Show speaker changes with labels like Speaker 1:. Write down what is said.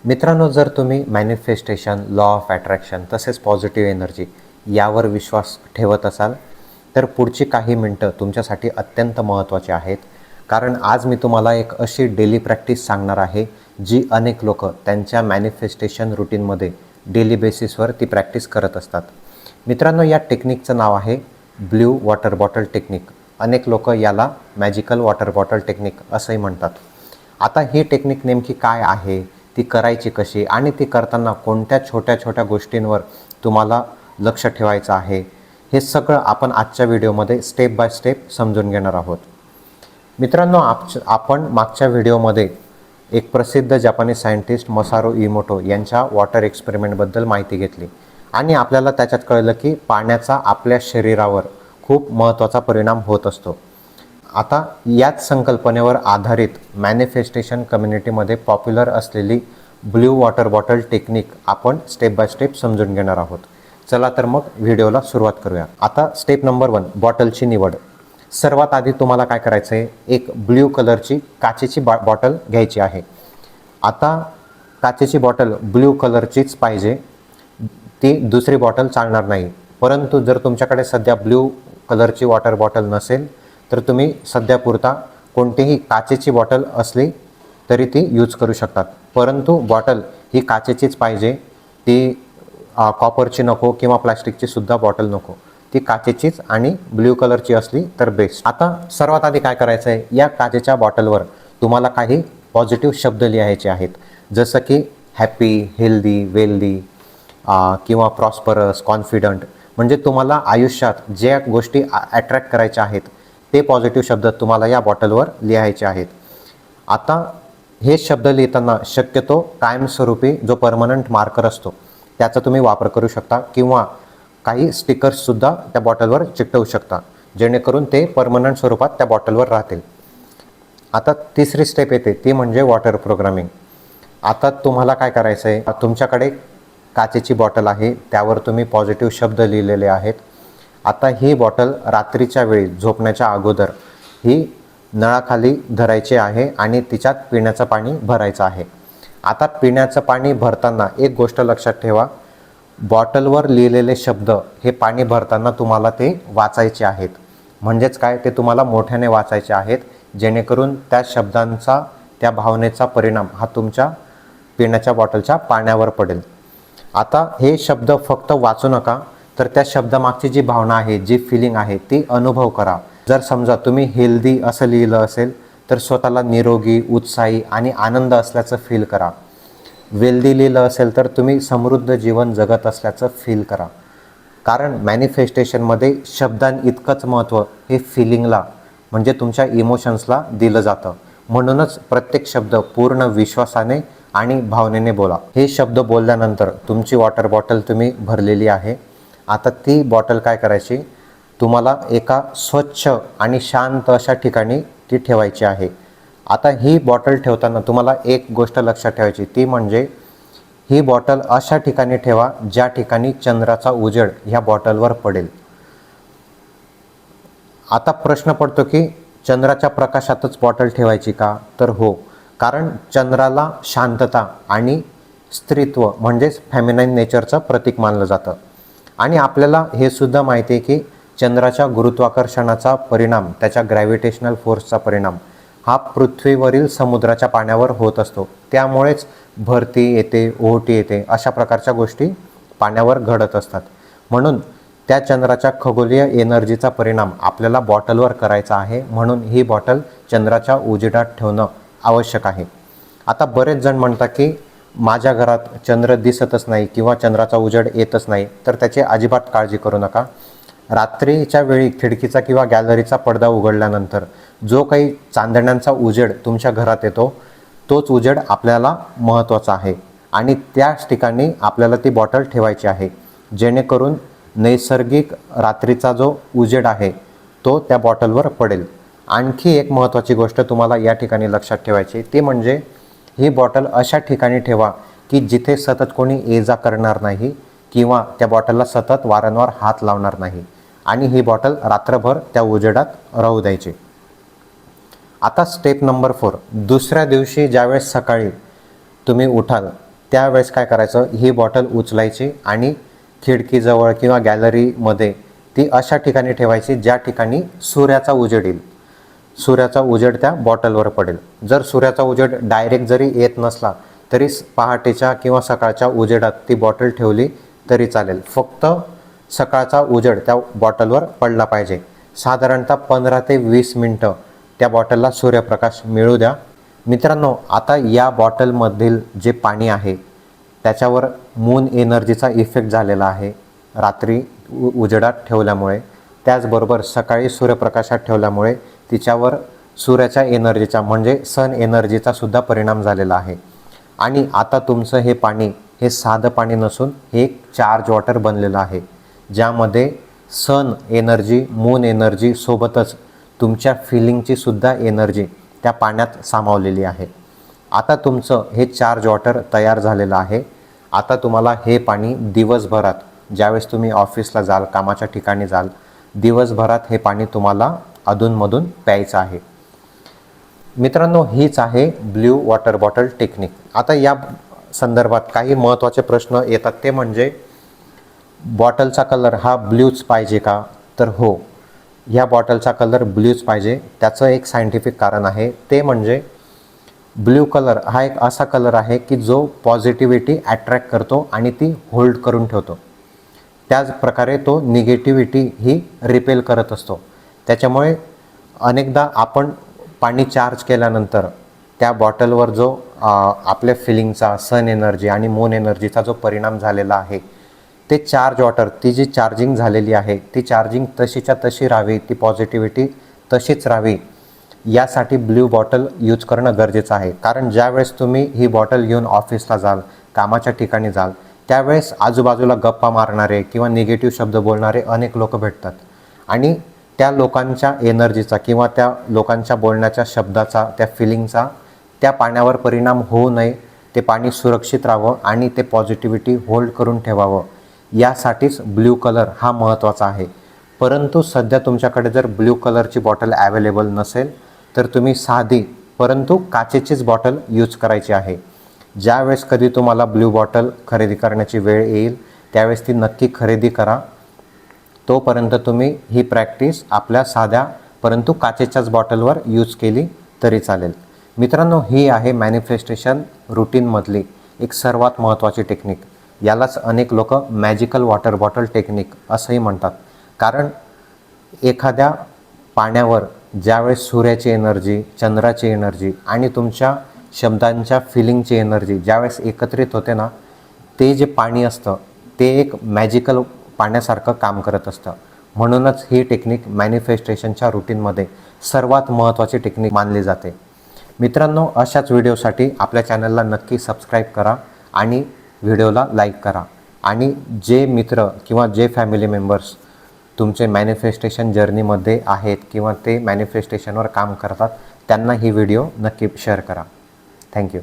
Speaker 1: मित्रांनो, जर तुम्ही मॅनिफेस्टेशन, लॉ ऑफ अट्रॅक्शन तसेच पॉझिटिव्ह एनर्जी यावर विश्वास ठेवत असाल तर पुढची काही मिनटं तुमच्यासाठी अत्यंत महत्त्वाची आहेत. कारण आज मी तुम्हाला एक अशी डेली प्रॅक्टिस सांगणार आहे जी अनेक लोक त्यांच्या मॅनिफेस्टेशन रुटीनमध्ये डेली बेसिसवर ती प्रॅक्टिस करत असतात. मित्रांनो, या टेक्निकचं नाव आहे ब्ल्यू वॉटर बॉटल टेक्निक. अनेक लोक याला मॅजिकल वॉटर बॉटल टेक्निक असंही म्हणतात. आता ही टेक्निक नेमकी काय आहे, ती करायची कशी आणि ती करताना कोणत्या छोट्या छोट्या गोष्टींवर तुम्हाला लक्ष ठेवायचं आहे, हे सगळं आपण आजच्या व्हिडिओमध्ये स्टेप बाय स्टेप समजून घेणार आहोत. मित्रांनो, आपण मागच्या व्हिडिओमध्ये एक प्रसिद्ध जपानी सायंटिस्ट मसारू इमोटो यांच्या वॉटर एक्सपेरिमेंटबद्दल माहिती घेतली आणि आपल्याला त्याच्यात कळलं की पाण्याचा आपल्या शरीरावर खूप महत्त्वाचा परिणाम होत असतो. आता याच संकल्पनेवर आधारित मॅनिफेस्टेशन कम्युनिटीमध्ये पॉप्युलर असलेली ब्ल्यू वॉटर बॉटल टेक्निक आपण स्टेप बाय स्टेप समजून घेणार आहोत. चला तर मग व्हिडिओला सुरुवात करूया. आता स्टेप नंबर 1, बॉटलची निवड. सर्वात आधी तुम्हाला काय करायचं आहे, एक ब्ल्यू कलरची काचेची बॉटल घ्यायची आहे. आता काचेची बॉटल ब्ल्यू कलरचीच पाहिजे, ती दुसरी बॉटल चालणार नाही. परंतु जर तुमच्याकडे सध्या ब्ल्यू कलरची वॉटर बॉटल नसेल तर तुम्ही सध्यापुरता कोणतीही काचेची बॉटल असली तरी ती यूज करू शकतात. परंतु बॉटल ही काचेचीच पाहिजे, ती कॉपरची नको किंवा प्लास्टिकची सुद्धा बॉटल नको, ती काचेचीच आणि ब्ल्यू कलरची असली तर बेस्ट. आता सर्वात आधी काय करायचं आहे, या काचेच्या बॉटलवर तुम्हाला काही पॉझिटिव्ह शब्द लिहायचे आहेत, जसं की हॅपी, हेल्दी, वेल्दी किंवा प्रॉस्परस, कॉन्फिडंट. म्हणजे तुम्हाला आयुष्यात ज्या गोष्टी अट्रॅक्ट करायच्या आहेत ते पॉझिटिव्ह शब्द तुम्हाला या बॉटलवर लिहायचे आहेत. आता हे शब्द लिहिताना शक्यतो कायमस्वरूपी जो परमनंट मार्कर असतो त्याचा तुम्ही वापर करू शकता किंवा काही स्टिकर्ससुद्धा त्या बॉटलवर चिकटवू शकता, जेणेकरून ते परमनंट स्वरूपात त्या बॉटलवर राहतील. आता तिसरी स्टेप येते, ती म्हणजे वॉटर प्रोग्रामिंग. आता तुम्हाला काय करायचं आहे, तुमच्याकडे काचेची बॉटल आहे, त्यावर तुम्ही पॉझिटिव्ह शब्द लिहिलेले आहेत. आता ही बॉटल रात्रीच्या वेळी झोपण्याच्या अगोदर ही नळाखाली धरायची आहे आणि तिच्यात पिण्याचं पाणी भरायचं आहे. आता पिण्याचं पाणी भरताना एक गोष्ट लक्षात ठेवा, बॉटलवर लिहिलेले शब्द हे पाणी भरताना तुम्हाला ते वाचायचे आहेत. म्हणजेच काय, ते तुम्हाला मोठ्याने वाचायचे आहेत, जेणेकरून त्या शब्दांचा, त्या भावनेचा परिणाम हा तुमच्या पिण्याच्या बॉटलच्या पाण्यावर पडेल. आता हे शब्द फक्त वाचू नका, तर त्या शब्दामागची जी भावना आहे, जी फिलिंग आहे ती अनुभव करा. जर समजा तुम्ही हेल्दी असं लिहिलं असेल तर स्वतःला निरोगी, उत्साही आणि आनंद असल्याचं फील करा. वेल्दी लिहिलं असेल तर तुम्ही समृद्ध जीवन जगत असल्याचं फील करा. कारण मॅनिफेस्टेशनमध्ये शब्दांइतकंच महत्त्व हे फिलिंगला, म्हणजे तुमच्या इमोशन्सला दिलं जातं. म्हणूनच प्रत्येक शब्द पूर्ण विश्वासाने आणि भावनेने बोला. हे शब्द बोलल्यानंतर तुमची वॉटर बॉटल तुम्ही भरलेली आहे. आता ती बॉटल काय करायची, तुम्हाला एका स्वच्छ आणि शांत अशा ठिकाणी ती ठेवायची आहे. आता ही बॉटल ठेवताना तुम्हाला एक गोष्ट लक्षात ठेवायची, ती म्हणजे ही बॉटल अशा ठिकाणी ठेवा ज्या ठिकाणी चंद्राचा उजेड ह्या बॉटलवर पडेल. आता प्रश्न पडतो की चंद्राच्या प्रकाशातच बॉटल ठेवायची का? तर हो, कारण चंद्राला शांतता आणि स्त्रीत्व म्हणजेच फेमिनाईन नेचरचं प्रतीक मानलं जातं. आणि आपल्याला हे सुद्धा माहिती आहे की चंद्राच्या गुरुत्वाकर्षणाचा परिणाम, त्याच्या ग्रॅव्हिटेशनल फोर्सचा परिणाम हा पृथ्वीवरील समुद्राच्या पाण्यावर होत असतो. त्यामुळेच भरती येते, ओहोटी येते, अशा प्रकारच्या गोष्टी पाण्यावर घडत असतात. म्हणून त्या चंद्राच्या खगोलीय एनर्जीचा परिणाम आपल्याला बॉटलवर करायचा आहे. म्हणून ही बॉटल चंद्राच्या उजेडात ठेवणं आवश्यक आहे. आता बरेच जण म्हणतात की माझ्या घरात चंद्र दिसतच नाही किंवा चंद्राचा उजेड येतच नाही, तर त्याची अजिबात काळजी करू नका. रात्रीच्या वेळी खिडकीचा किंवा गॅलरीचा पडदा उघडल्यानंतर जो काही चांदण्यांचा उजेड तुमच्या घरात येतो, तोच उजेड आपल्याला महत्त्वाचा आहे आणि त्याच ठिकाणी आपल्याला ती बॉटल ठेवायची आहे, जेणेकरून नैसर्गिक रात्रीचा जो उजेड आहे तो त्या बॉटलवर पडेल. आणखी एक महत्त्वाची गोष्ट तुम्हाला या ठिकाणी लक्षात ठेवायची, ती म्हणजे ही बॉटल अशा ठिकाणी ठेवा की जिथे सतत कोणी ये जा करणार नाही किंवा त्या बॉटलला सतत वारंवार हात लावणार नाही, आणि ही बॉटल रात्रभर त्या उजेडात राहू द्यायची. आता स्टेप नंबर 4, दुसऱ्या दिवशी ज्यावेळेस सकाळी तुम्ही उठाल त्यावेळेस काय करायचं, ही बॉटल उचलायची आणि खिडकीजवळ किंवा गॅलरीमध्ये ती अशा ठिकाणी ठेवायची ज्या ठिकाणी सूर्याचा उजेड येईल. सूर्याचा उजेड त्या बॉटलवर पडेल. जर सूर्याचा उजेड डायरेक्ट जरी येत नसला तरी पहाटेच्या किंवा सकाळच्या उजेडात ती बॉटल ठेवली तरी चालेल. फक्त सकाळचा उजेड त्या बॉटलवर पडला पाहिजे. साधारणतः 15 ते 20 मिनटं त्या बॉटलला सूर्यप्रकाश मिळू द्या. मित्रांनो, आता या बॉटलमधील जे पाणी आहे त्याच्यावर मून एनर्जीचा इफेक्ट झालेला आहे रात्री उजेडात ठेवल्यामुळे. त्याचबरोबर सकाळी सूर्यप्रकाशात ठेवल्यामुळे तिच्यावर सूर्याच्या एनर्जीचा म्हणजे सन एनर्जीचा सुद्धा परिणाम झालेला आहे. आणि आता तुमचं हे पाणी हे साधं पाणी नसून हे एक चार्ज वॉटर बनलेलं आहे, ज्यामध्ये सन एनर्जी, मून एनर्जी सोबतच तुमच्या फिलिंगची सुद्धा एनर्जी त्या पाण्यात सामावलेली आहे. आता तुमचं हे चार्ज वॉटर तयार झालेलं आहे. आता तुम्हाला हे पाणी दिवसभरात, ज्यावेळेस तुम्ही ऑफिसला जाल, कामाच्या ठिकाणी जाल, दिवसभरात हे पाणी तुम्हाला अधूनमधून प्यायचं आहे. मित्रांनो, हीच आहे ब्ल्यू वॉटर बॉटल टेक्निक. आता या संदर्भात काही महत्त्वाचे प्रश्न येतात, ते म्हणजे बॉटलचा कलर हा ब्ल्यूच पाहिजे का? तर हो, ह्या बॉटलचा कलर ब्ल्यूच पाहिजे. त्याचं एक सायंटिफिक कारण आहे, ते म्हणजे ब्ल्यू कलर हा एक असा कलर आहे की जो पॉझिटिव्हिटी अट्रॅक्ट करतो आणि ती होल्ड करून ठेवतो. त्याच प्रकारे तो निगेटिव्हिटी ही रिपेल करत असतो. त्याच्यामुळे अनेकदा आपण पाणी चार्ज केल्यानंतर त्या बॉटलवर जो आपल्या फिलिंगचा, सन एनर्जी आणि मून एनर्जीचा जो परिणाम झालेला आहे, ते चार्ज वॉटर, ती जी चार्जिंग झालेली आहे ती चार्जिंग तशीच्या तशी राहावी, ती पॉझिटिव्हिटी तशीच राहावी, यासाठी ब्ल्यू बॉटल यूज करणं गरजेचं आहे. कारण ज्यावेळेस तुम्ही ही बॉटल घेऊन ऑफिसला जाल, कामाच्या ठिकाणी जाल, त्यावेळेस आजूबाजूला गप्पा मारणारे किंवा निगेटिव्ह शब्द बोलणारे अनेक लोक भेटतात. आणि त्या लोकांच्या एनर्जीचा किंवा त्या लोकांच्या बोलण्याच्या शब्दाचा, त्या फिलिंगचा त्या पाण्यावर परिणाम होऊ नये, ते पाणी सुरक्षित राहावं आणि ते पॉझिटिव्हिटी होल्ड करून ठेवावं, यासाठीच ब्ल्यू कलर हा महत्त्वाचा आहे. परंतु सध्या तुमच्याकडे जर ब्ल्यू कलरची बॉटल ॲवेलेबल नसेल तर तुम्ही साधी परंतु काचेचीच बॉटल यूज करायची आहे. ज्यावेळेस कधी तुम्हाला ब्ल्यू बॉटल खरेदी करण्याची वेळ येईल त्यावेळेस ती नक्की खरेदी करा. तोपर्यंत तुम्ही ही प्रॅक्टिस आपल्या साध्या परंतु काचेच्याच बॉटलवर यूज केली तरी चालेल. मित्रांनो, ही आहे मॅनिफेस्टेशन रूटीनमधली एक सर्वात महत्त्वाची टेक्निक. यालाच अनेक लोक मॅजिकल वॉटर बॉटल टेक्निक असंही म्हणतात. कारण एखाद्या पाण्यावर ज्यावेळेस सूर्याची एनर्जी, चंद्राची एनर्जी आणि तुमच्या शब्दांच्या फिलिंगची एनर्जी ज्यावेळेस एकत्रित होते ना, ते जे पाणी असतं ते एक मॅजिकल पाण्यासारखं काम करत असतं. म्हणूनच ही टेक्निक मॅनिफेस्टेशनच्या रूटीनमध्ये सर्वात महत्त्वाची टेक्निक मानली जाते. मित्रांनो, अशाच व्हिडिओसाठी आपल्या चॅनलला नक्की सबस्क्राईब करा आणि व्हिडिओला लाईक करा. आणि जे मित्र किंवा जे फॅमिली मेंबर्स तुमचे मॅनिफेस्टेशन जर्नीमध्ये आहेत किंवा ते मॅनिफेस्टेशनवर काम करतात त्यांना ही व्हिडिओ नक्की शेअर करा. थँक्यू.